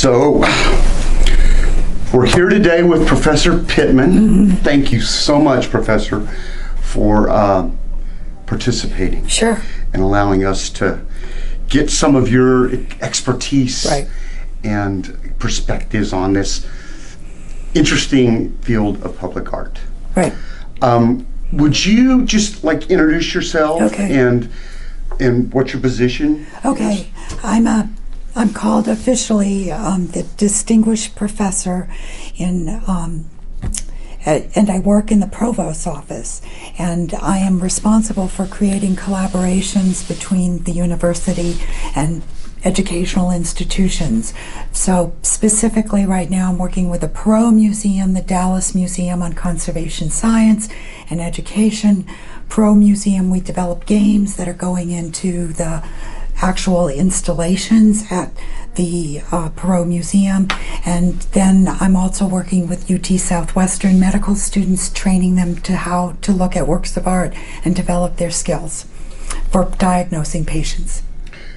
So, we're here today with Professor Pitman. Thank you so much, Professor, for participating. Sure. And allowing us to get some of your expertise and perspectives on this interesting field of public art. Right. Would you just introduce yourself and what's your position? Okay. I'm called officially the Distinguished Professor in and I work in the Provost's office, and I am responsible for creating collaborations between the university and educational institutions. So specifically right now I'm working with the Perot Museum, the Dallas Museum on Conservation Science and Education. Perot Museum, we develop games that are going into the actual installations at the Perot Museum, and then I'm also working with UT Southwestern medical students, training them to how to look at works of art and develop their skills for diagnosing patients.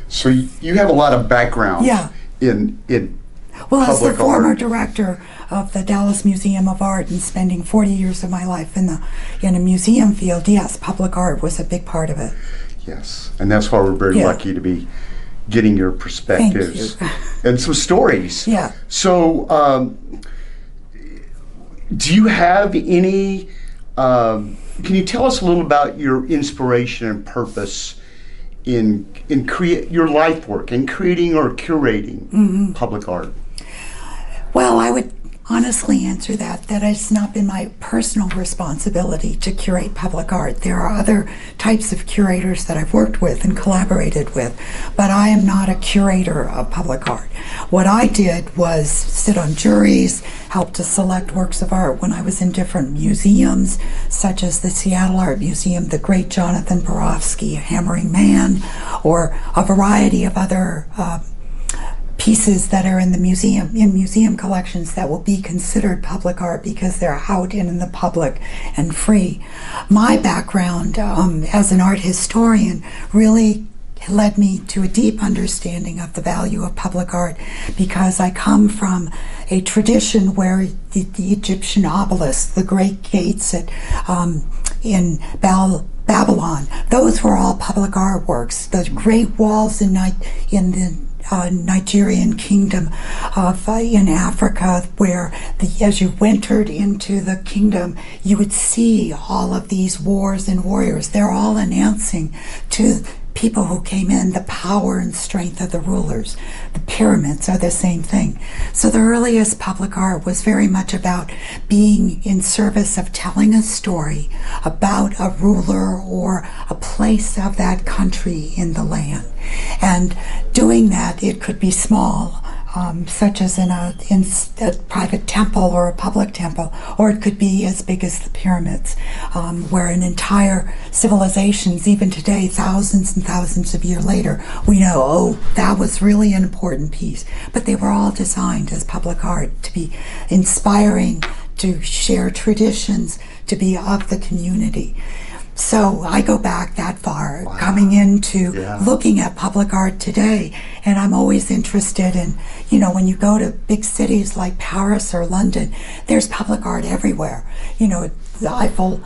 So you have a lot of background in well, as the public former art. director of the Dallas Museum of Art and spending 40 years of my life in a museum field, yes, public art was a big part of it. Yes, and that's why we're very lucky to be getting your perspectives and some stories. Yeah. So, do you have any, can you tell us a little about your inspiration and purpose in create your life work in creating or curating public art? Well, I would honestly answer that it's not been my personal responsibility to curate public art. There are other types of curators that I've worked with and collaborated with, but I am not a curator of public art. What I did was sit on juries, help to select works of art when I was in different museums, such as the Seattle Art Museum, the great Jonathan Borofsky, Hammering Man, or a variety of other pieces that are in the museum collections that will be considered public art because they're out in the public and free. My background as an art historian really led me to a deep understanding of the value of public art, because I come from a tradition where the Egyptian obelisks, the great gates in Babylon, those were all public artworks. The great walls in the Nigerian kingdom in Africa, where as you entered into the kingdom, you would see all of these wars and warriors. They're all announcing to people who came in the power and strength of the rulers. The pyramids are the same thing. So the earliest public art was very much about being in service of telling a story about a ruler or a place of that country in the land. And doing that, it could be small, such as in a private temple or a public temple, or it could be as big as the pyramids, where an entire civilizations, even today, thousands and thousands of years later, we know, oh, that was really an important piece. But they were all designed as public art to be inspiring, to share traditions, to be of the community. So I go back that far, coming into looking at public art today, and I'm always interested in, when you go to big cities like Paris or London, there's public art everywhere. The Eiffel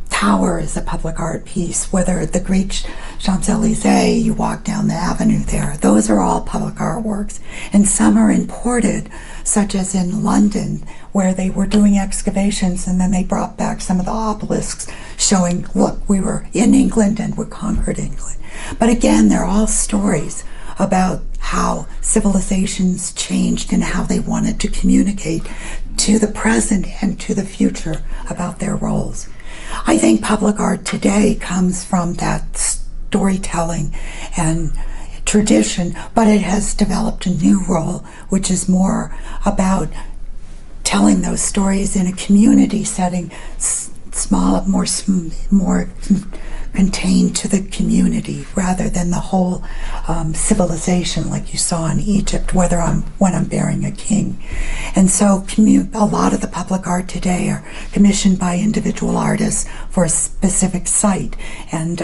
Tower is a public art piece, whether the great Champs-Élysées, you walk down the avenue there, those are all public artworks. And some are imported, such as in London, where they were doing excavations and then they brought back some of the obelisks showing, look, we were in England and we conquered England. But again, they're all stories about how civilizations changed and how they wanted to communicate to the present and to the future about their roles. I think public art today comes from that storytelling and tradition, but it has developed a new role, which is more about telling those stories in a community setting, small, more contained to the community rather than the whole civilization like you saw in Egypt, when I'm burying a king. And so a lot of the public art today are commissioned by individual artists for a specific site, and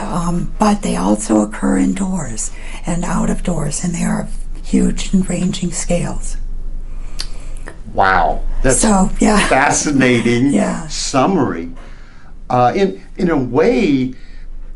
but they also occur indoors and out of doors, and they are of huge and ranging scales. Wow, that's So, yeah. fascinating Yeah. summary. In a way,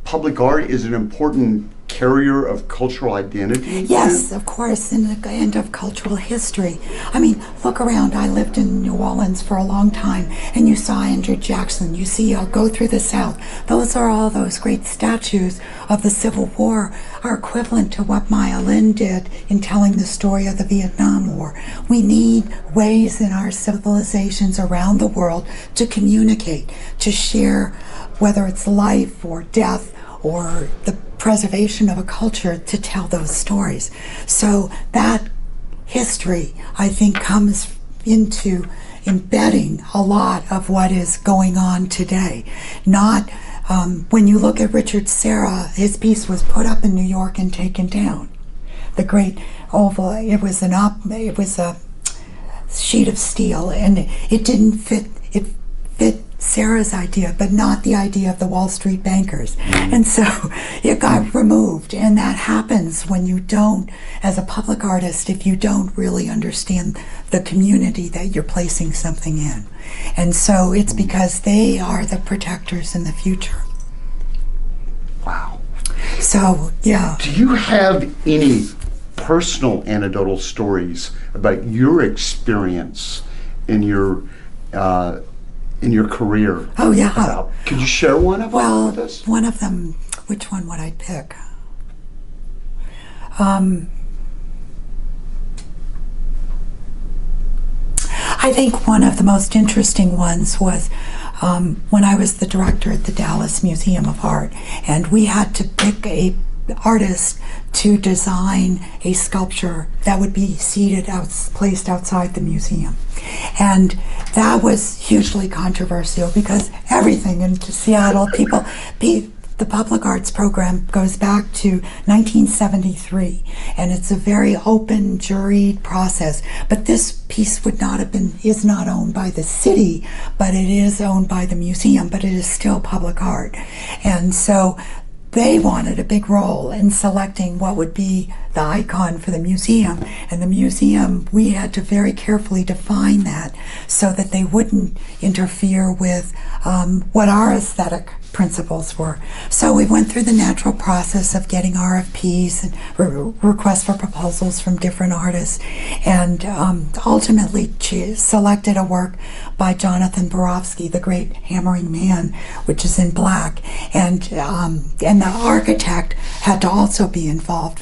public art is an important carrier of cultural identity. Yes, too? of course, and of cultural history. I mean, look around. I lived in New Orleans for a long time, and you saw Andrew Jackson. You see, I'll go through the South. Those are all those great statues of the Civil War are equivalent to what Maya Lin did in telling the story of the Vietnam War. We need ways in our civilizations around the world to communicate, to share, whether it's life or death or the preservation of a culture, to tell those stories. So that history, I think, comes into embedding a lot of what is going on today. Not when you look at Richard Serra, his piece was put up in New York and taken down. The great oval, it was a sheet of steel, and it didn't fit. It fit Sarah's idea, but not the idea of the Wall Street bankers. And so it got removed. And that happens when you don't, as a public artist, if you don't really understand the community that you're placing something in. And so it's because they are the protectors in the future. Wow. So, yeah. Do you have any personal anecdotal stories about your experience in your career? Oh, yeah. Could you share one of them Well, with us? one of them, which one would I pick? I think one of the most interesting ones was when I was the director at the Dallas Museum of Art, and we had to pick a artist to design a sculpture that would be placed outside the museum. And that was hugely controversial because everything in Seattle, the public arts program goes back to 1973, and it's a very open, juried process. But this piece is not owned by the city, but it is owned by the museum, but it is still public art. And so they wanted a big role in selecting what would be the icon for the museum. And the museum, we had to very carefully define that so that they wouldn't interfere with what our aesthetic principles were. So we went through the natural process of getting RFPs and requests for proposals from different artists, and ultimately selected a work by Jonathan Borofsky, the great hammering man, which is in black, and the architect had to also be involved,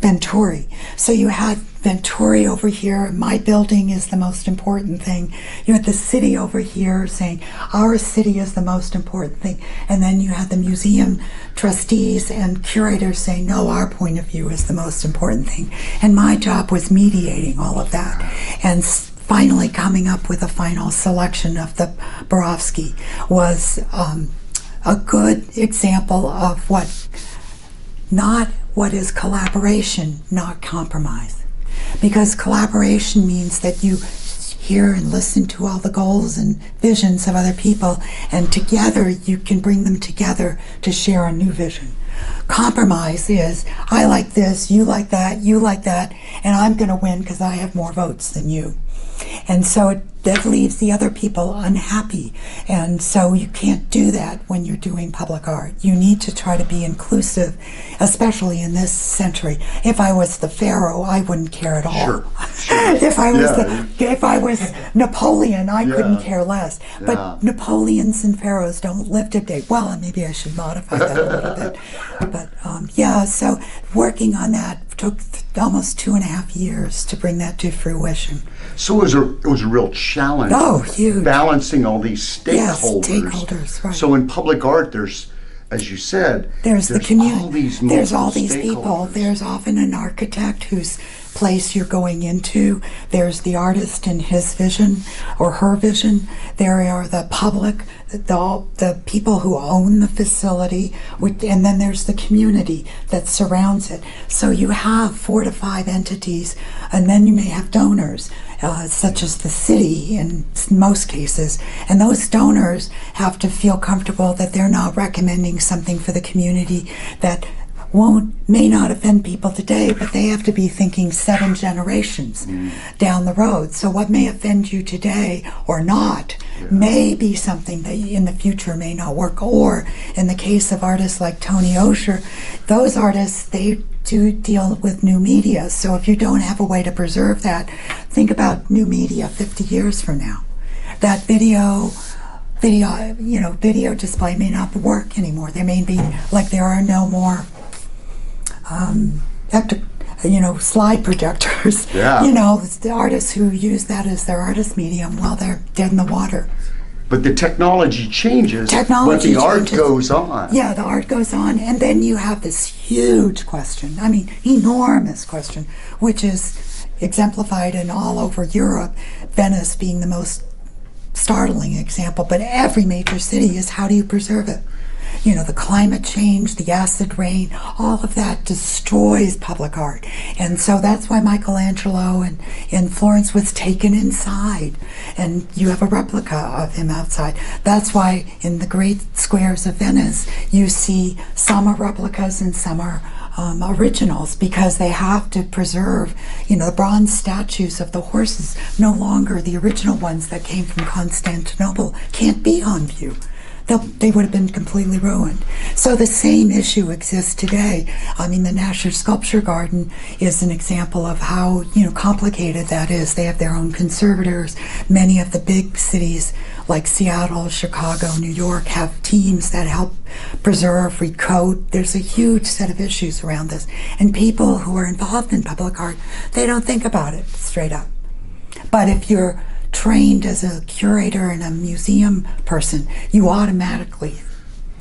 Venturi. So you had Venturi over here, my building is the most important thing. You had the city over here saying, our city is the most important thing. And then you had the museum trustees and curators saying, no, our point of view is the most important thing. And my job was mediating all of that. And finally coming up with a final selection of the Borofsky was a good example of what is collaboration, not compromise. Because collaboration means that you hear and listen to all the goals and visions of other people, and together you can bring them together to share a new vision. Compromise is, I like this, you like that, and I'm going to win because I have more votes than you. And so that leaves the other people unhappy. And so you can't do that when you're doing public art. You need to try to be inclusive, especially in this century. If I was the Pharaoh, I wouldn't care at all. Sure. If I was Napoleon, I couldn't care less. But Napoleons and Pharaohs don't live today. Well, maybe I should modify that a little bit. But so working on that took almost 2.5 years to bring that to fruition. So it was a real challenge. Oh, huge. Balancing all these stakeholders. Yes, stakeholders, right. So in public art, there's, as you said, there's the community. There's all these people. There's often an architect whose place you're going into. There's the artist and his vision or her vision. There are the public, the people who own the facility, and then there's the community that surrounds it. So you have 4 to 5 entities, and then you may have donors, such as the city in most cases. And those donors have to feel comfortable that they're not recommending something for the community that may not offend people today, but they have to be thinking 7 generations down the road. So what may offend you today or not may be something that in the future may not work. Or in the case of artists like Tony Osher, those artists, they do deal with new media. So if you don't have a way to preserve that, think about new media 50 years from now. That video display may not work anymore. There may be, like, there are no more slide projectors. Yeah. The artists who use that as their artist medium, well, they're dead in the water. But the technology changes, but the art goes on. Yeah, the art goes on, and then you have this huge question, enormous question, which is exemplified in all over Europe, Venice being the most startling example, but every major city is, how do you preserve it? The climate change, the acid rain, all of that destroys public art. And so that's why Michelangelo in Florence was taken inside, and you have a replica of him outside. That's why in the great squares of Venice, you see some are replicas and some are originals, because they have to preserve, the bronze statues of the horses, no longer the original ones that came from Constantinople, can't be on view. They would have been completely ruined. So the same issue exists today. The Nasher Sculpture Garden is an example of how complicated that is. They have their own conservators. Many of the big cities like Seattle, Chicago, New York have teams that help preserve, recode. There's a huge set of issues around this. And people who are involved in public art, they don't think about it straight up. But if you're trained as a curator and a museum person, you automatically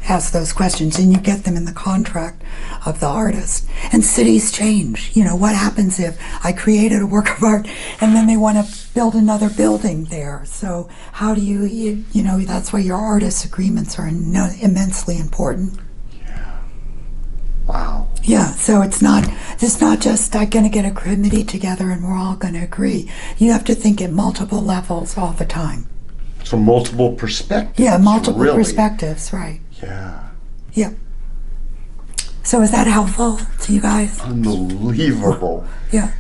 ask those questions, and you get them in the contract of the artist. And cities change. What happens if I created a work of art and then they want to build another building there? So how do you that's why your artist agreements are immensely important. Wow. Yeah, so it's not just I'm going to get a committee together and we're all going to agree. You have to think at multiple levels all the time. So multiple perspectives. Yeah, multiple really. Perspectives, right. Yeah. Yeah. So is that helpful to you guys? Unbelievable. Yeah.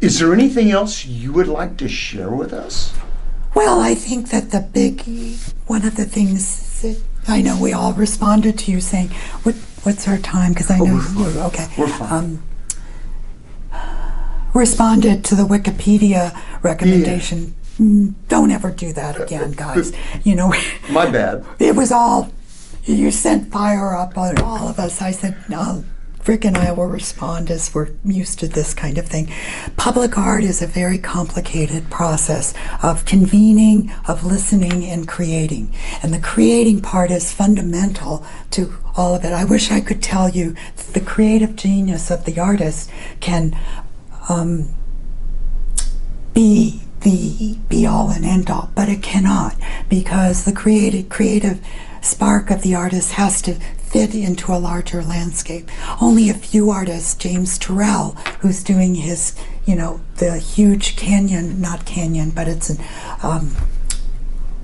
Is there anything else you would like to share with us? Well, I think that one of the things that I know we all responded to you saying, what's our time? Because I know we're okay. We're fine. Responded to the Wikipedia recommendation. Yeah. Don't ever do that again, guys. My bad. It was all, you sent fire up on all of us. I said, no, Rick and I will respond as we're used to this kind of thing. Public art is a very complicated process of convening, of listening, and creating. And the creating part is fundamental to all of it. I wish I could tell you that the creative genius of the artist can be the be-all and end-all, but it cannot, because the creative spark of the artist has to fit into a larger landscape. Only a few artists, James Turrell, who's doing his, the huge canyon, not canyon, but it's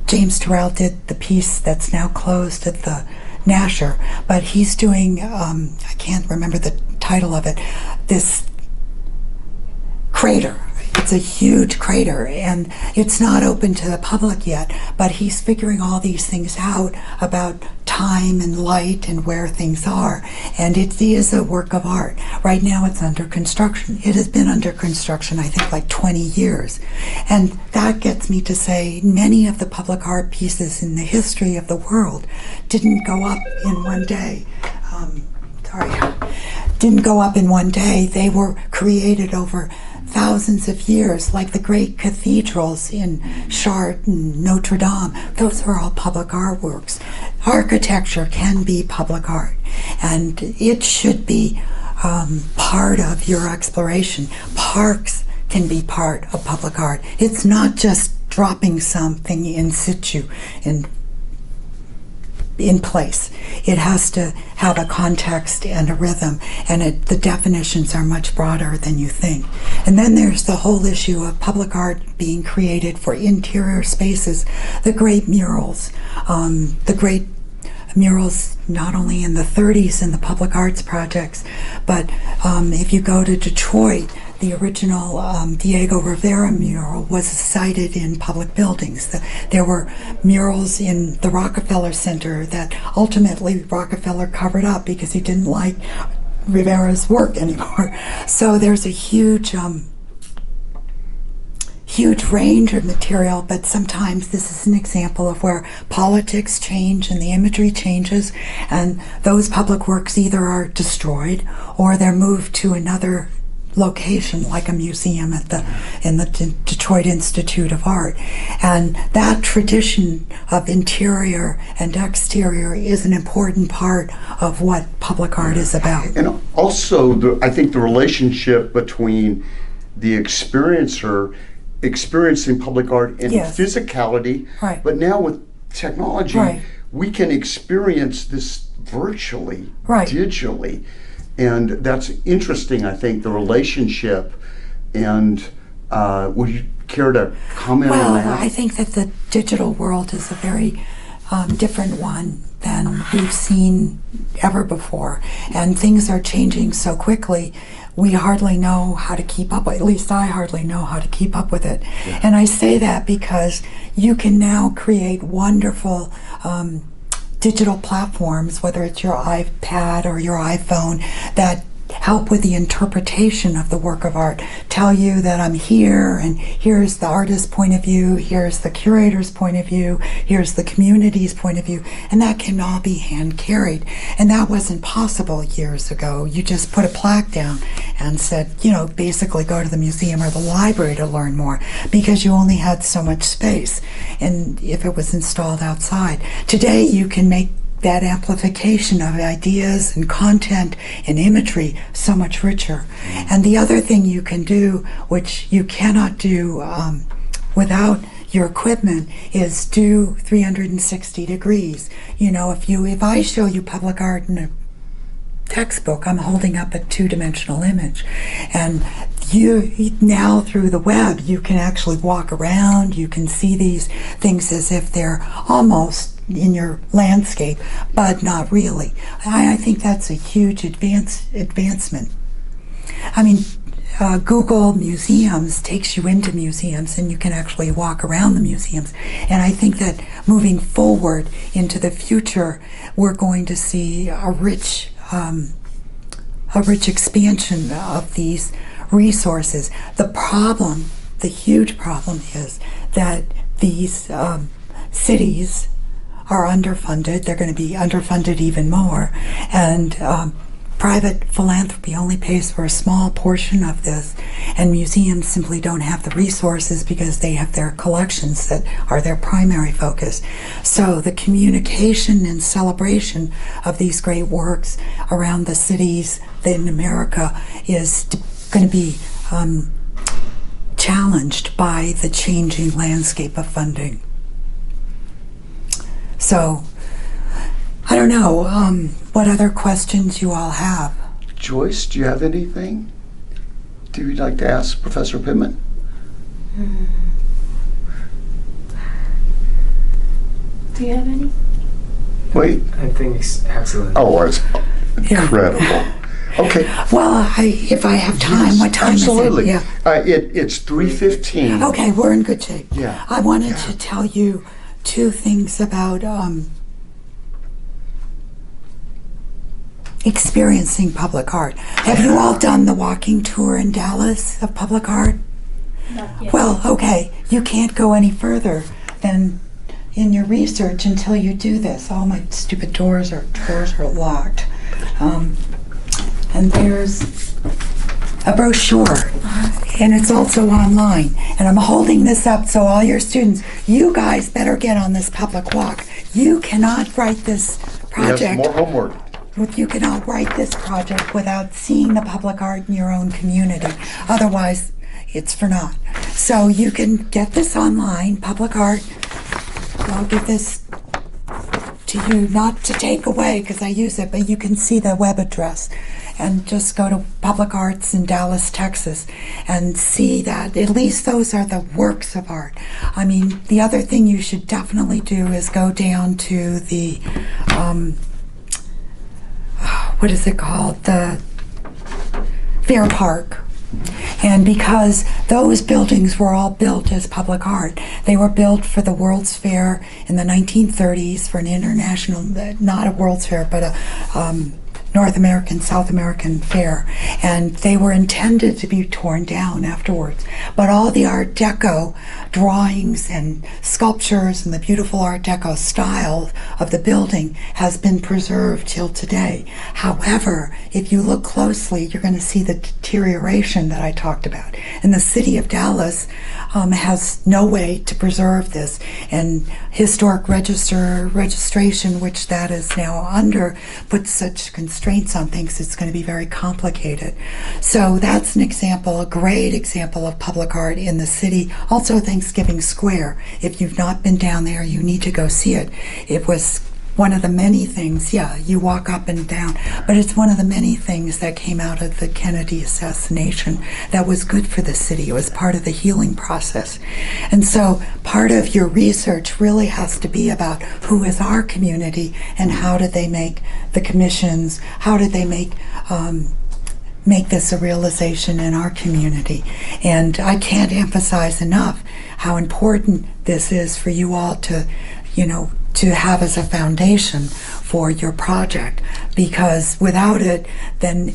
James Turrell did the piece that's now closed at the Nasher, but he's doing, I can't remember the title of it, this crater. It's a huge crater, and it's not open to the public yet, but he's figuring all these things out about time and light and where things are, and it is a work of art. Right now it's under construction. It has been under construction, I think, like 20 years. And that gets me to say many of the public art pieces in the history of the world didn't go up in one day. Didn't go up in one day. They were created over thousands of years, like the great cathedrals in Chartres and Notre Dame. Those are all public artworks. Architecture can be public art, and it should be part of your exploration. Parks can be part of public art. It's not just dropping something in situ, in place. It has to have a context and a rhythm, and the definitions are much broader than you think. And then there's the whole issue of public art being created for interior spaces, the great murals, the great murals not only in the 30s in the public arts projects, but if you go to Detroit, the original Diego Rivera mural was sited in public buildings. There were murals in the Rockefeller Center that ultimately Rockefeller covered up because he didn't like Rivera's work anymore. So there's a huge range of material, but sometimes this is an example of where politics change and the imagery changes, and those public works either are destroyed or they're moved to another location, like a museum in the Detroit Institute of Art. And that tradition of interior and exterior is an important part of what public art is about. And also, I think the relationship between the experiencer experiencing public art and physicality, but now with technology, we can experience this virtually, digitally. And that's interesting, I think, the relationship. And would you care to comment on that? Well, I think that the digital world is a very different one than we've seen ever before. And things are changing so quickly, we hardly know how to keep up. At least I hardly know how to keep up with it. Yeah. And I say that because you can now create wonderful digital platforms, whether it's your iPad or your iPhone, that help with the interpretation of the work of art, tell you that I'm here, and here's the artist's point of view, here's the curator's point of view, here's the community's point of view, and that can all be hand carried. And that wasn't possible years ago. You just put a plaque down and said, basically go to the museum or the library to learn more, because you only had so much space, and if it was installed outside. Today you can make that amplification of ideas and content and imagery so much richer. And the other thing you can do, which you cannot do without your equipment, is do 360 degrees. If I show you public art in a textbook, I'm holding up a two-dimensional image. And now through the web, you can actually walk around, you can see these things as if they're almost in your landscape, but not really. I think that's a huge advancement. I mean, Google Museums takes you into museums, and you can actually walk around the museums. And I think that moving forward into the future, we're going to see a rich expansion of these resources. The huge problem is that these cities are underfunded. They're going to be underfunded even more. And private philanthropy only pays for a small portion of this. And museums simply don't have the resources because they have their collections that are their primary focus. So the communication and celebration of these great works around the cities in America is going to be challenged by the changing landscape of funding. So, I don't know what other questions you all have. Joyce, do you have anything? Do you like to ask Professor Pitman? Do you have any? Wait. I think it's excellent. Oh, it's incredible. Okay. Well, if I have time, what time absolutely. is it? Yeah. It's 3:15. Okay, we're in good shape. Yeah. I wanted to tell you two things about experiencing public art. Have you all done the walking tour in Dallas of public art? Not yet. Well, okay, you can't go any further than in your research until you do this. All my stupid doors are locked. And there's a brochure, and it's also online. And I'm holding this up so all your students, you guys better get on this public walk. You cannot write this project. Yes, more homework. You cannot write this project without seeing the public art in your own community. Otherwise, it's for naught. So you can get this online, public art. I'll give this to you, not to take away because I use it, but you can see the web address and just go to Public Arts in Dallas, Texas, and see that at least those are the works of art. I mean, the other thing you should definitely do is go down to the, what is it called? The Fair Park. And because those buildings were all built as public art, they were built for the World's Fair in the 1930s for an international, not a World's Fair, but a North American, South American fair, and they were intended to be torn down afterwards. But all the Art Deco drawings and sculptures and the beautiful Art Deco style of the building has been preserved till today. However, if you look closely, you're going to see the deterioration that I talked about. And the city of Dallas has no way to preserve this. And historic registration, which that is now under, puts such constraints on things, it's going to be very complicated. So that's an example, a great example of public art in the city. Also Thanksgiving Square. If you've not been down there, you need to go see it. It was one of the many things, yeah, you walk up and down, but it's one of the many things that came out of the Kennedy assassination that was good for the city. It was part of the healing process. And so part of your research really has to be about who is our community and how did they make the commissions, how did they make this a realization in our community. And I can't emphasize enough how important this is for you all to, to have as a foundation for your project, because without it, then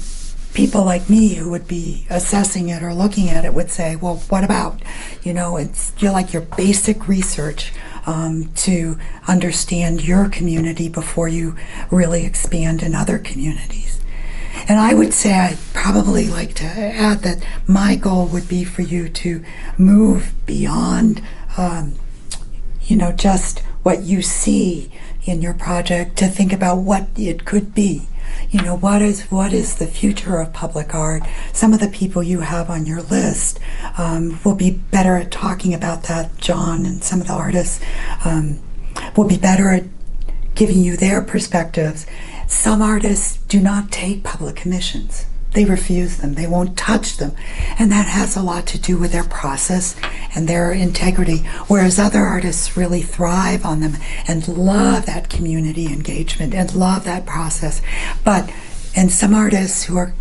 people like me who would be assessing it or looking at it would say, well, what about, you're like your basic research to understand your community before you really expand in other communities. And I would say I'd probably like to add that my goal would be for you to move beyond, just what you see in your project, to think about what it could be. What is the future of public art? Some of the people you have on your list will be better at talking about that, John, and some of the artists will be better at giving you their perspectives. Some artists do not take public commissions. They refuse them. They won't touch them. And that has a lot to do with their process and their integrity, whereas other artists really thrive on them and love that community engagement and love that process. And some artists who are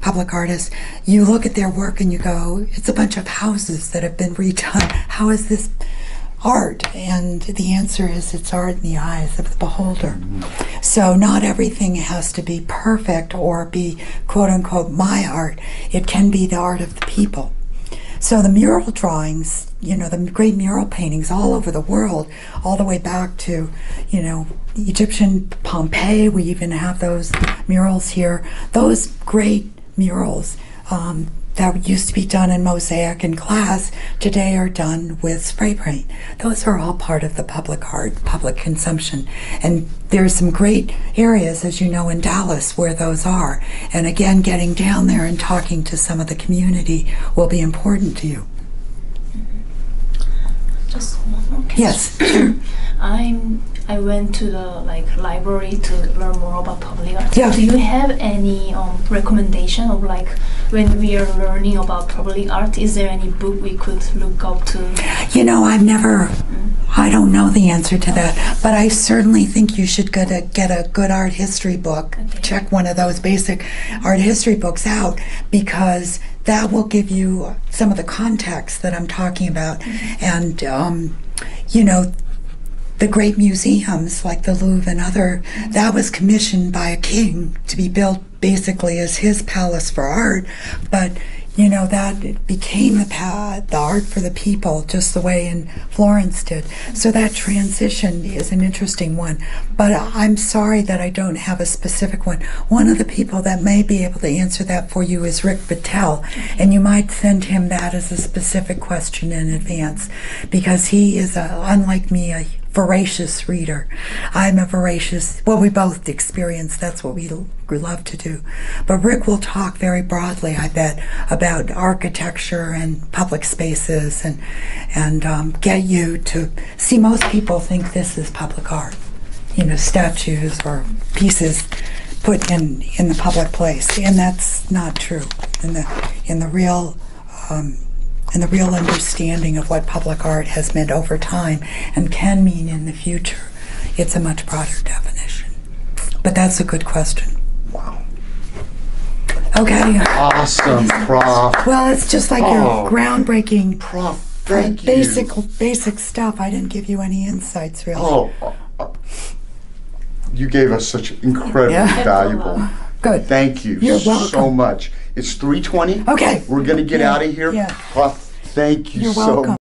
public artists, you look at their work and you go, it's a bunch of houses that have been redone. How is this art? And the answer is it's art in the eyes of the beholder. So not everything has to be perfect or be quote unquote my art. It can be the art of the people. So the mural drawings, the great mural paintings all over the world, all the way back to, Egyptian Pompeii, we even have those murals here. Those great murals that used to be done in mosaic and glass today are done with spray paint. Those are all part of the public art, public consumption. And there's some great areas, as you know, in Dallas where those are. And again, getting down there and talking to some of the community will be important to you. Just one more question. Yes, sure. I went to the library to learn more about public art. Yeah. Do you have any recommendation of when we are learning about public art? Is there any book we could look up to? I don't know the answer to that, but I certainly think you should get a good art history book. Okay. Check one of those basic art history books out, because that will give you some of the context that I'm talking about. Mm-hmm. And the great museums like the Louvre and other, that was commissioned by a king to be built basically as his palace for art, but that it became the art for the people, just the way in Florence did. So that transition is an interesting one, but I'm sorry that I don't have a specific one. One of the people that may be able to answer that for you is Rick Battelle, and you might send him that as a specific question in advance, because he is, unlike me, a voracious reader. I'm a voracious, we both experience, that's what we love to do. But Rick will talk very broadly, I bet, about architecture and public spaces and get you to see. Most people think this is public art. statues or pieces put in the public place, and that's not true. In the real understanding of what public art has meant over time and can mean in the future, it's a much broader definition. But that's a good question. Wow. Okay. Awesome, Prof. Well, it's just like your groundbreaking, Prof, thank you. basic stuff. I didn't give you any insights, really. You gave us such incredibly valuable. Good. Thank you You're welcome. so much. It's 3:20. Okay. We're going to get out of here. Yeah. Prof, thank you You're so welcome.